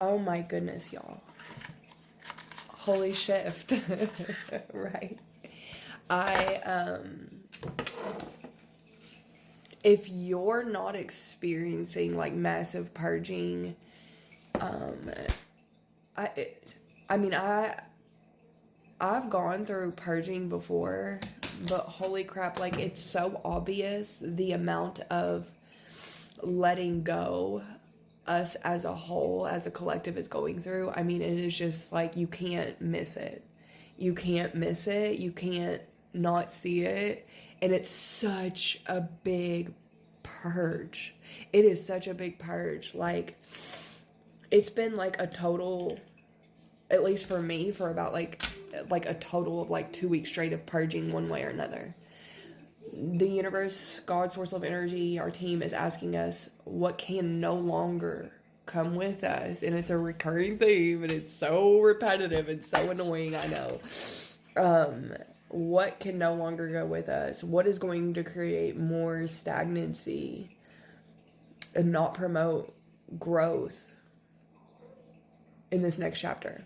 Oh my goodness, y'all. Holy shift. Right. I if you're not experiencing like massive purging, um I it, I mean I've gone through purging before, but holy crap, like it's so obvious the amount of letting go us as a whole, as a collective, is going through. I mean, it is just like you can't miss it. You can't miss it. You can't not see it. And it's such a big purge. It is such a big purge. Like, it's been like a total, at least for me, for about like a total of like 2 weeks straight of purging one way or another. The universe, God, source of energy, our team is asking us what can no longer come with us. And it's a recurring theme and it's so repetitive and so annoying, I know. What can no longer go with us? What is going to create more stagnancy and not promote growth in this next chapter?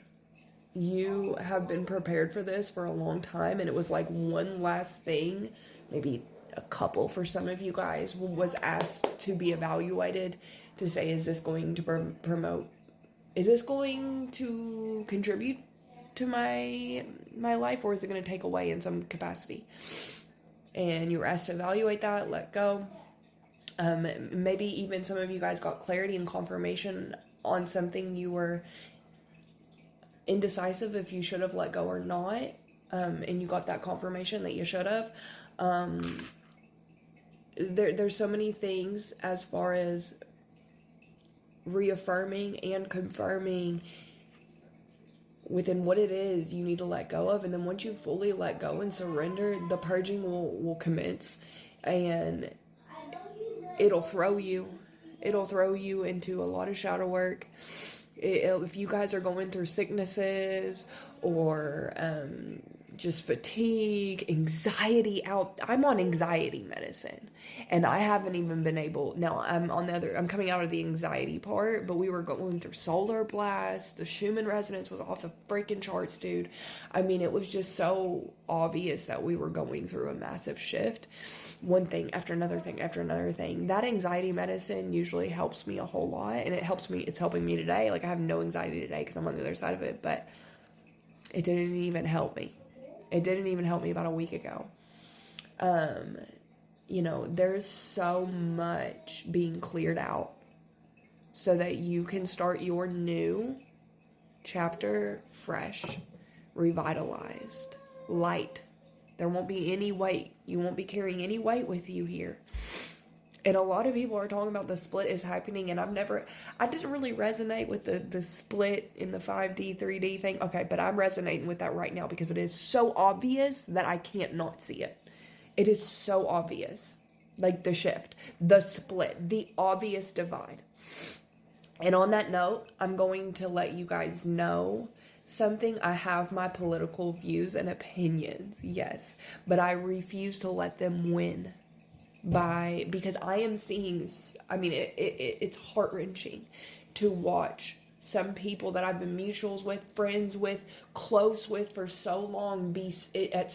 You have been prepared for this for a long time, and it was like one last thing, maybe a couple for some of you guys, was asked to be evaluated to say, is this going to promote, is this going to contribute to my life, or is it going to take away in some capacity? And you were asked to evaluate that, let go. Maybe even some of you guys got clarity and confirmation on something you were indecisive if you should have let go or not, and you got that confirmation that you should have. There's so many things as far as reaffirming and confirming within what it is you need to let go of. And then once you fully let go and surrender, the purging will commence, and it'll throw you into a lot of shadow work. If you guys are going through sicknesses or just fatigue, anxiety I'm on anxiety medicine, and I haven't even been able, now I'm coming out of the anxiety part, but we were going through solar blast, the Schumann resonance was off the freaking charts, dude. I mean, it was just so obvious that we were going through a massive shift, one thing after another thing after another thing. That anxiety medicine usually helps me a whole lot, and it's helping me today. Like, I have no anxiety today because I'm on the other side of it, but it didn't even help me. It didn't even help me about a week ago. There's so much being cleared out so that you can start your new chapter fresh, revitalized, light. There won't be any weight. You won't be carrying any weight with you here. And a lot of people are talking about the split is happening, and I didn't really resonate with the split in the 5D, 3D thing. Okay, but I'm resonating with that right now because it is so obvious that I can't not see it. It is so obvious. Like the shift, the split, the obvious divide. And on that note, I'm going to let you guys know something. I have my political views and opinions, yes, but I refuse to let them win because I am seeing, I mean, it's heart-wrenching to watch some people that I've been mutuals with, friends with, close with for so long be at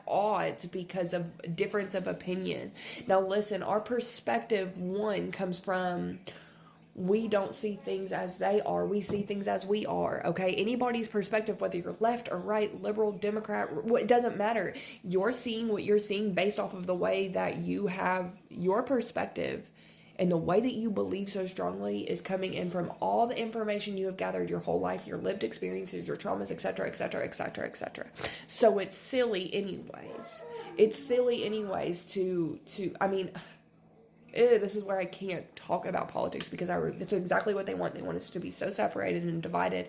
odds because of difference of opinion. Now listen, our perspective, one, comes from, we don't see things as they are. We see things as we are, okay? Anybody's perspective, whether you're left or right, liberal, Democrat, it doesn't matter. You're seeing what you're seeing based off of the way that you have your perspective, and the way that you believe so strongly is coming in from all the information you have gathered your whole life, your lived experiences, your traumas, etc., etc., etc., etc. So it's silly anyways. I mean, this is where I can't talk about politics because it's exactly what they want. They want us to be so separated and divided,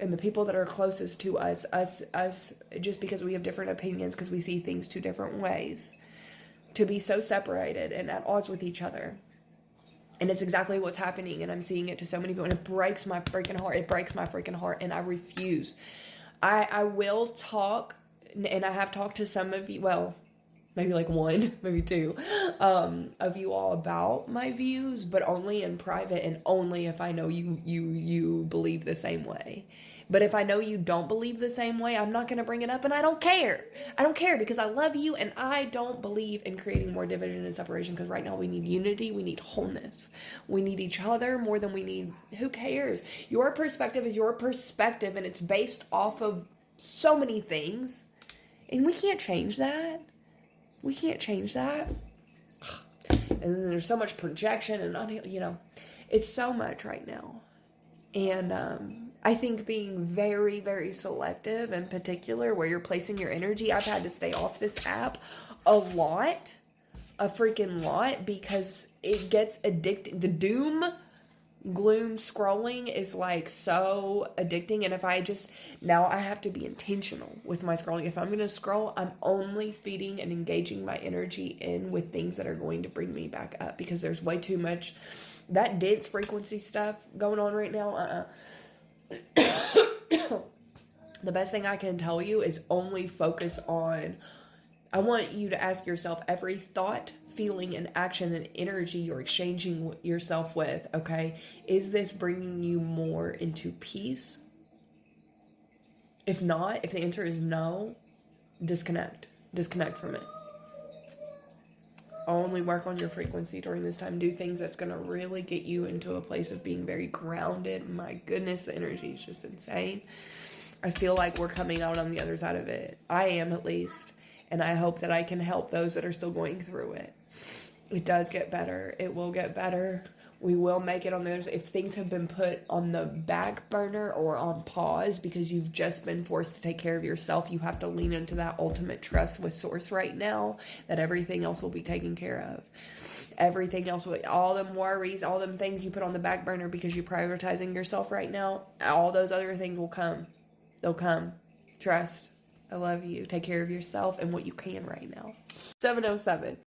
and the people that are closest to us, just because we have different opinions, because we see things two different ways, to be so separated and at odds with each other. And it's exactly what's happening, and I'm seeing it to so many people, and it breaks my freaking heart. It breaks my freaking heart, and I refuse. I will talk, and I have talked to some of you, well, maybe like one, maybe two, of you all about my views, but only in private and only if I know you believe the same way. But if I know you don't believe the same way, I'm not going to bring it up, and I don't care. I don't care because I love you, and I don't believe in creating more division and separation, because right now we need unity, we need wholeness. We need each other more than we need, who cares? Your perspective is your perspective, and it's based off of so many things, and we can't change that. We can't change that. And then there's so much projection, and it's so much right now. And I think being very, very selective and particular where you're placing your energy. I've had to stay off this app a freaking lot, because it gets addicting. The doom, gloom scrolling is like so addicting. And now I have to be intentional with my scrolling. If I'm going to scroll, I'm only feeding and engaging my energy in with things that are going to bring me back up, because there's way too much that dense frequency stuff going on right now. The best thing I can tell you is only focus on, I want you to ask yourself every thought, feeling, and action and energy you're exchanging yourself with, okay, is this bringing you more into peace? If not, if the answer is no, disconnect from it. Only work on your frequency during this time. Do things that's going to really get you into a place of being very grounded. My goodness, the energy is just insane. I feel like we're coming out on the other side of it. I am, at least. And I hope that I can help those that are still going through it. It does get better. It will get better. We will make it on the other side. If things have been put on the back burner or on pause because you've just been forced to take care of yourself, you have to lean into that ultimate trust with Source right now that everything else will be taken care of. Everything else, all them worries, all them things you put on the back burner because you're prioritizing yourself right now, all those other things will come. They'll come. Trust. I love you. Take care of yourself and what you can right now. 707.